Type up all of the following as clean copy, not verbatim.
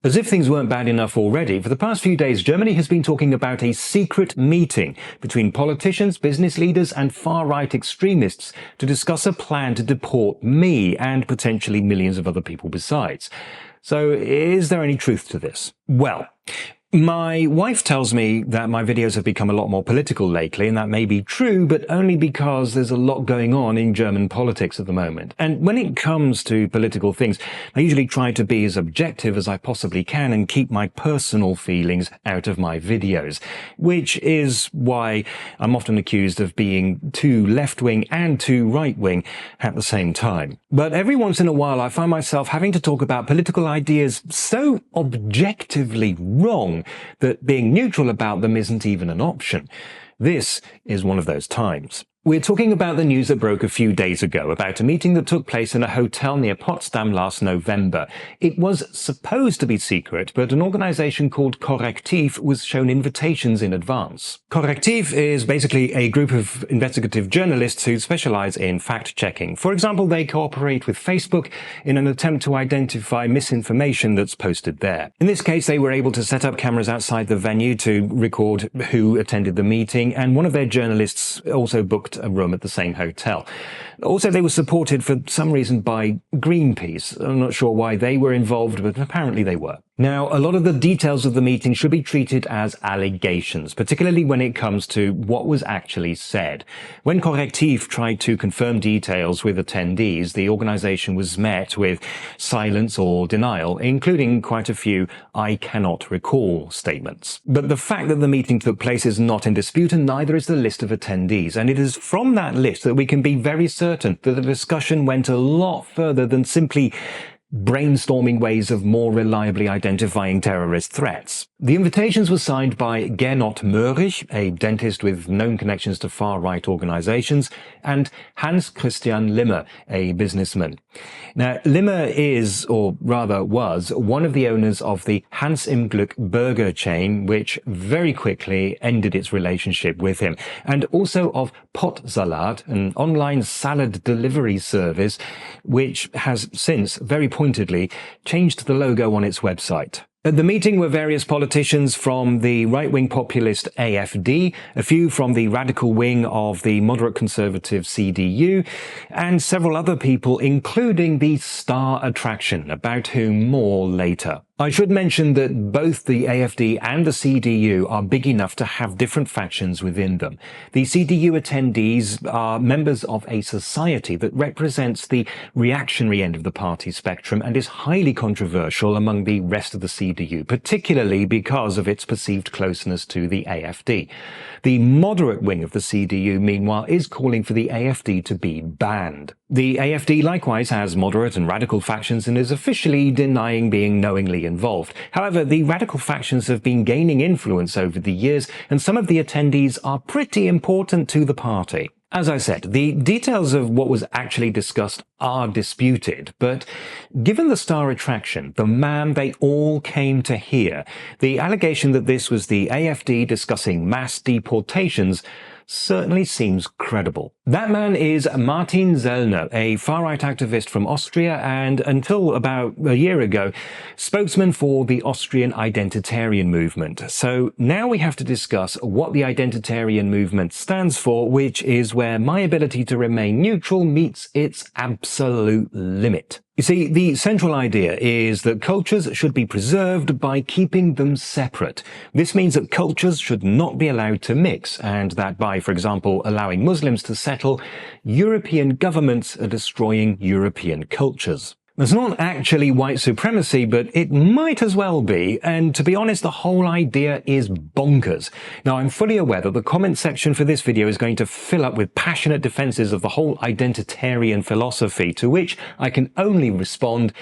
As if things weren't bad enough already, for the past few days, Germany has been talking about a secret meeting between politicians, business leaders, and far-right extremists to discuss a plan to deport me and potentially millions of other people besides. So, is there any truth to this? Well, my wife tells me that my videos have become a lot more political lately, and that may be true, but only because there's a lot going on in German politics at the moment. And when it comes to political things, I usually try to be as objective as I possibly can and keep my personal feelings out of my videos, which is why I'm often accused of being too left-wing and too right-wing at the same time. But every once in a while, I find myself having to talk about political ideas so objectively wrong that being neutral about them isn't even an option. This is one of those times. We're talking about the news that broke a few days ago about a meeting that took place in a hotel near Potsdam last November. It was supposed to be secret, but an organization called Correctiv was shown invitations in advance. Correctiv is basically a group of investigative journalists who specialize in fact-checking. For example, they cooperate with Facebook in an attempt to identify misinformation that's posted there. In this case, they were able to set up cameras outside the venue to record who attended the meeting, and one of their journalists also booked a room at the same hotel. Also, they were supported for some reason by Greenpeace. I'm not sure why they were involved, but apparently they were. Now, a lot of the details of the meeting should be treated as allegations, particularly when it comes to what was actually said. When Correctiv tried to confirm details with attendees, the organization was met with silence or denial, including quite a few "I cannot recall" statements. But the fact that the meeting took place is not in dispute, and neither is the list of attendees. And it is from that list that we can be very certain that the discussion went a lot further than simply brainstorming ways of more reliably identifying terrorist threats. The invitations were signed by Gernot Möhrig, a dentist with known connections to far-right organizations, and Hans Christian Limmer, a businessman. Now, Limmer is, or rather was, one of the owners of the Hans im Glück burger chain, which very quickly ended its relationship with him, and also of Potsalat, an online salad delivery service, which has since very pointedly changed the logo on its website. At the meeting were various politicians from the right-wing populist AfD, a few from the radical wing of the moderate conservative CDU, and several other people, including the star attraction, about whom more later. I should mention that both the AfD and the CDU are big enough to have different factions within them. The CDU attendees are members of a society that represents the reactionary end of the party spectrum and is highly controversial among the rest of the CDU, particularly because of its perceived closeness to the AfD. The moderate wing of the CDU, meanwhile, is calling for the AfD to be banned. The AfD likewise has moderate and radical factions and is officially denying being knowingly involved. However, the radical factions have been gaining influence over the years, and some of the attendees are pretty important to the party. As I said, the details of what was actually discussed are disputed, but given the star attraction, the man they all came to hear, the allegation that this was the AfD discussing mass deportations certainly seems credible. That man is Martin Sellner, a far-right activist from Austria and, until about a year ago, spokesman for the Austrian Identitarian movement. So now we have to discuss what the Identitarian movement stands for, which is where my ability to remain neutral meets its absolute limit. You see, the central idea is that cultures should be preserved by keeping them separate. This means that cultures should not be allowed to mix, and that by, for example, allowing Muslims to settle, European governments are destroying European cultures. It's not actually white supremacy, but it might as well be, and to be honest, the whole idea is bonkers. Now, I'm fully aware that the comment section for this video is going to fill up with passionate defenses of the whole identitarian philosophy, to which I can only respond,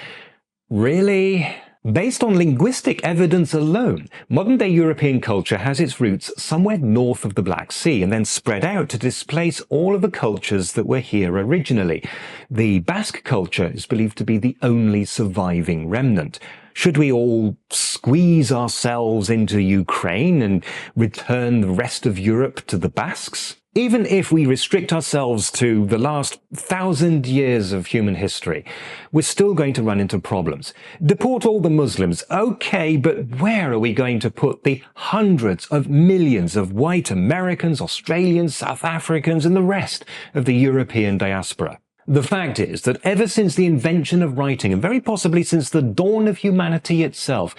really? Based on linguistic evidence alone, modern-day European culture has its roots somewhere north of the Black Sea and then spread out to displace all of the cultures that were here originally. The Basque culture is believed to be the only surviving remnant. Should we all squeeze ourselves into Ukraine and return the rest of Europe to the Basques? Even if we restrict ourselves to the last 1,000 years of human history, we're still going to run into problems. Deport all the Muslims, okay, but where are we going to put the hundreds of millions of white Americans, Australians, South Africans, and the rest of the European diaspora? The fact is that ever since the invention of writing, and very possibly since the dawn of humanity itself,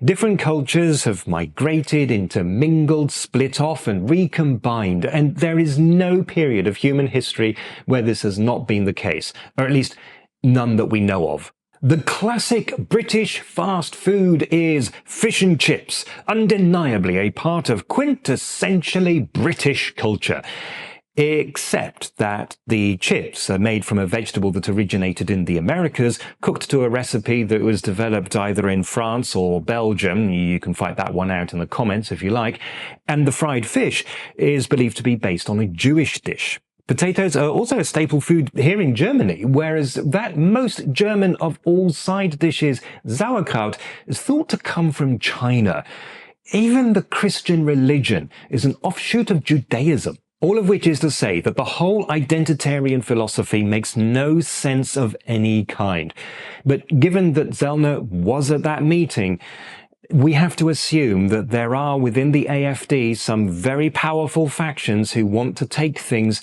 different cultures have migrated, intermingled, split off, and recombined, and there is no period of human history where this has not been the case, or at least none that we know of. The classic British fast food is fish and chips, undeniably a part of quintessentially British culture. Except that the chips are made from a vegetable that originated in the Americas, cooked to a recipe that was developed either in France or Belgium. You can fight that one out in the comments if you like. And the fried fish is believed to be based on a Jewish dish. Potatoes are also a staple food here in Germany, whereas that most German of all side dishes, sauerkraut, is thought to come from China. Even the Christian religion is an offshoot of Judaism. All of which is to say that the whole identitarian philosophy makes no sense of any kind. But given that Zellner was at that meeting, we have to assume that there are within the AfD some very powerful factions who want to take things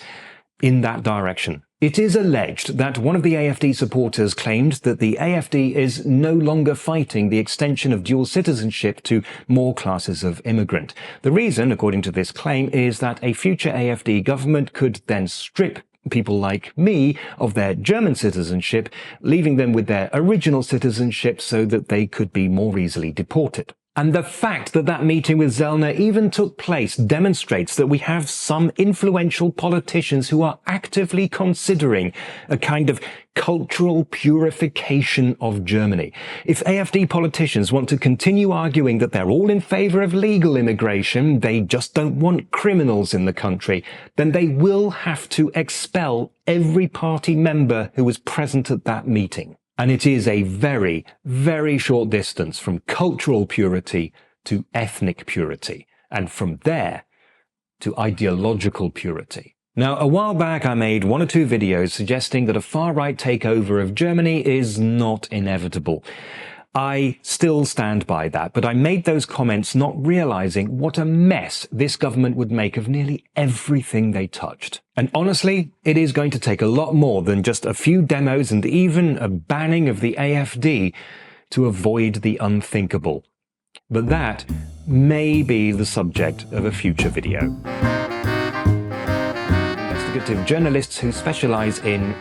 in that direction. It is alleged that one of the AfD supporters claimed that the AfD is no longer fighting the extension of dual citizenship to more classes of immigrant. The reason, according to this claim, is that a future AfD government could then strip people like me of their German citizenship, leaving them with their original citizenship so that they could be more easily deported. And the fact that that meeting with Zellner even took place demonstrates that we have some influential politicians who are actively considering a kind of cultural purification of Germany. If AfD politicians want to continue arguing that they're all in favor of legal immigration, they just don't want criminals in the country, then they will have to expel every party member who was present at that meeting. And it is a very, very short distance from cultural purity to ethnic purity, and from there to ideological purity. Now, a while back I made one or two videos suggesting that a far-right takeover of Germany is not inevitable. I still stand by that, but I made those comments not realizing what a mess this government would make of nearly everything they touched. And honestly, it is going to take a lot more than just a few demos and even a banning of the AfD to avoid the unthinkable. But that may be the subject of a future video. Investigative journalists who specialize in...